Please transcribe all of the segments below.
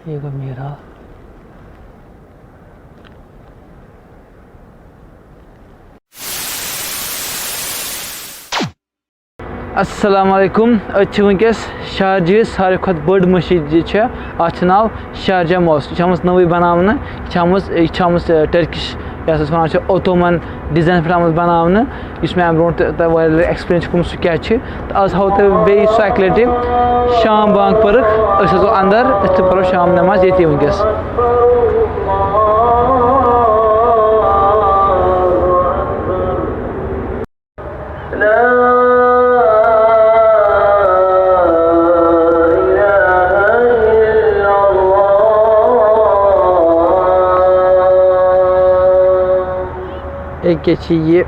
ये गो मेरा अस्सलाम वालेकुम वनकस शारजा सारे खुद बड़ मस्जिद अत नाव शारजा मॉस्क यह नई बनाने टर्किश ओटोमन डिजाइन पे बनाने मैं ब्रो एक्सप्लेन कम सह क्या आज हाव तुम बे सह लट शाम बांग पर्क अंदर पो शाम नमाज ये वनकस ये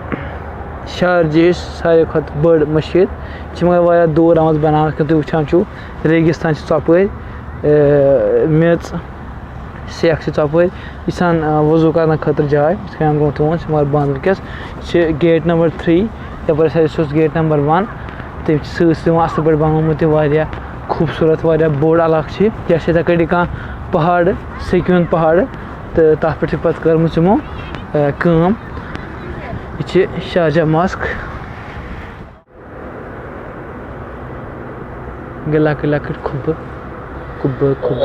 शारजा सारे खुद बड़ मस्जिद मगर वाया दूर आम बना तुम वुचान रेगिस्तान चप मेच सेख चप सान वजू कर खतर जाए ब्रो वो बंद वनकस gate number 3 yup gate number 1 तम सत्य असल पे बनोमुत खूबसूरत बोड़ इलाक यह कड़ी कह पहाड़ सेक्यून पहाड़ तो तथ पे पत कर्म यमो कम यह शारजा मॉस्क गए लक लक खुब खुब खुब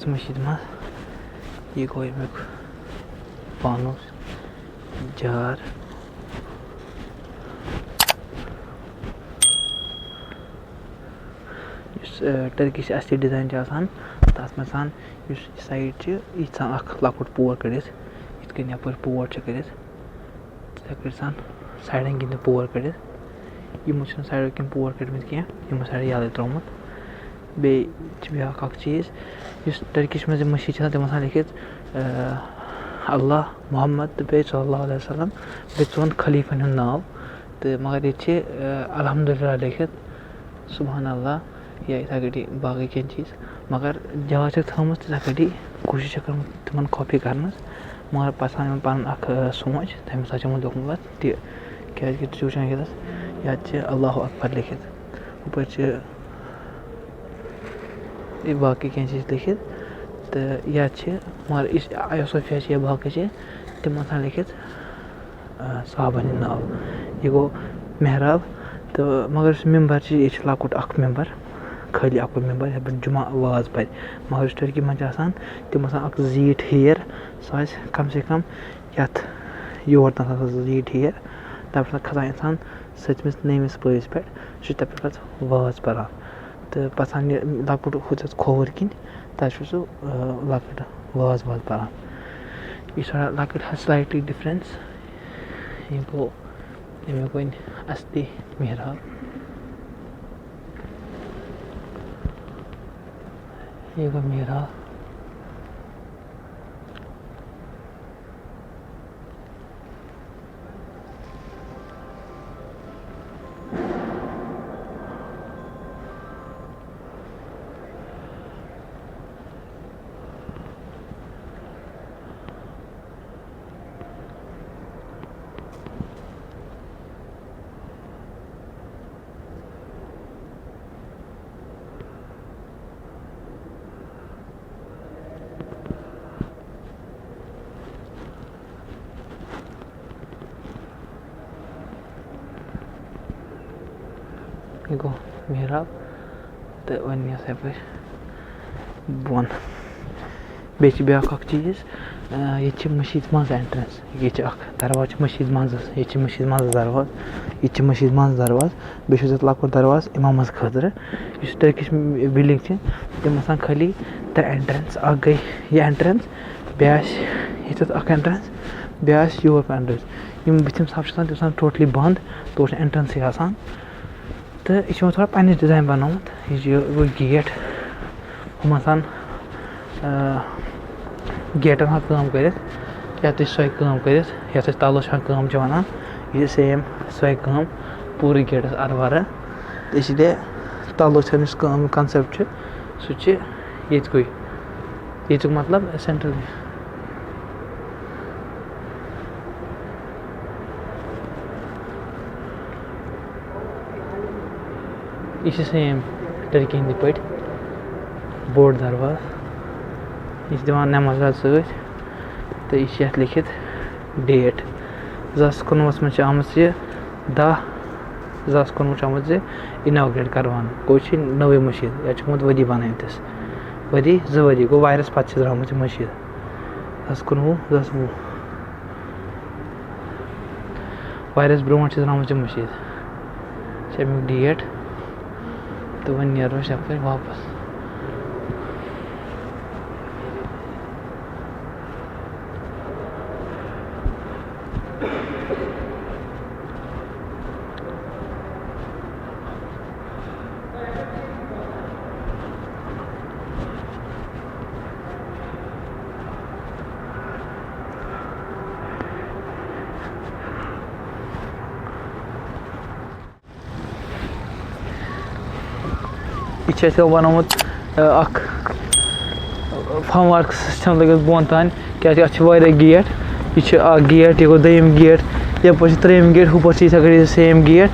मस्जिद मज यह गो अमुक पानो जार टर्किश असली डिजाइन तथ मज साइड यह लकुट पोर कड़ित इन यप पोर कर साइडन किन पोर कड़ित यमो साइडो किन पोर कड़मित कह यमो साइड याद त्रोमुत बे ब्या चीज़ इस टर्किश मज मस्जिद तम लिखित अल्लाह मोहम्मद तो बे सल्लल्लाहु अलैहि वसल्लम बे 4 खलीफन नाव तो मगर ये अल्हम्दुलिल्लाह लिखित सुबहान अल्लाह या इथा गटी बाकी कह चीज़ मगर जगह थम तथा गटी कोशिश कर तुम कॉपी कर मगर पे पन सोच तम सा दोमुत क्या वुचान ये अल्लाह अकबर लिखित ऊपर बाकी कह चीज़ लिखित तो यह मगर इस आयो सोफिया बाकी तम लिखित साहबन नाव यह गो महराब तो मगर मेम्बर ये लकुट मेम्बर खाली अक मेम्बर ये जुमा आवाज पे मगर टर्की मज तम जीट हेर सह कम से कम ये योर तक जीट हेर तब खसान इंसान 7मिस 9मिस पस पे तब पे वाज पान तो पे लकुट खुद खोवर किन तब लकुट वाज वाज पान यह थोड़ा लकुट स्लाइटली डिफरेंस यह गो अमुक वन असली मेहराब ये गो मेहराब गो मेहराब तो वन पे बन बे ब्या चीज़ ये मस्जिद मज एंट्रेंस ये दरवाज मस्जिद मज ये मस्जिद मज दरवाज ये मस्जिद मज दरवाज बे लकुट दरवाज इमामस खतर इस टर्किश बिल्डिंग तम खाली 3 एंट्रेंस गई ये एंट्रेंस बे एंट्रेंस بیٚیہِ آسہِ یور اٮ۪نٹرٛنس یِم بٕتھِم صف چھِ آسان تِم چھِ آسان ٹوٹلی بنٛد تور چھِ اٮ۪نٹرٛنسٕے آسان تہٕ یہِ چھِ یِمو تھوڑا پنٛنِس ڈِزاین بنومُت یہِ چھِ گوٚو گیٹ ہُم آسان گیٹن ہٕنٛز کٲم کٔرِتھ یَتھ تہِ چھِ سۄے کٲم کٔرِتھ یَتھ أسۍ تَلو چھان کٲم چھِ وَنان یہِ چھِ سیم سۄے کٲم پوٗرٕ گیٹَس اَرٕ وَرٕ تہٕ اسی لیے تَلو چھَن یُس کٲم کَنسٮ۪پٹ چھُ سُہ چھِ ییٚتہِ کُے ییٚتیُک مطلب سٮ۪نٹرل یہِ چھِ سیم ٹٔرکی ہِنٛدی پٲٹھۍ بوٚڑ درواز یہِ چھِ دِوان نٮ۪ماز حظ سۭتۍ تہٕ یہِ چھِ یَتھ لیکھِتھ ڈیٹ 2019 منٛز چھِ آمٕژ یہِ 10/2019 چھِ آمٕژ یہِ اِناگریٹ کَرواونہٕ گوٚو چھِ نٔوٕے مٔشیٖد یَتھ چھُ گوٚمُت ؤری بَنٲومٕتِس ؤری 2 ؤری گوٚو وایرَس پَتہٕ چھِ درٛامٕژ یہِ مٔشیٖد 2019 2020 وایرَس برٛونٛٹھ چھِ درٛامٕژ یہِ مٔشیٖد چھِ اَمیُک ڈیٹ تہٕ وۄنۍ نیرو أسۍ یَپٲرۍ واپَس یہِ چھِ اَسہِ بَنومُت اَکھ فَموار سِسٹَم لٲگِتھ بۄن تانۍ کیٛازِکہِ اَتھ چھِ واریاہ گیٹ یہِ چھِ اَکھ گیٹ یہِ گوٚو دوٚیِم گیٹ یَپٲرۍ چھِ ترٛیٚیِم گیٹ ہُپٲرۍ چھِ یِتھَے کٔنۍ سیم گیٹ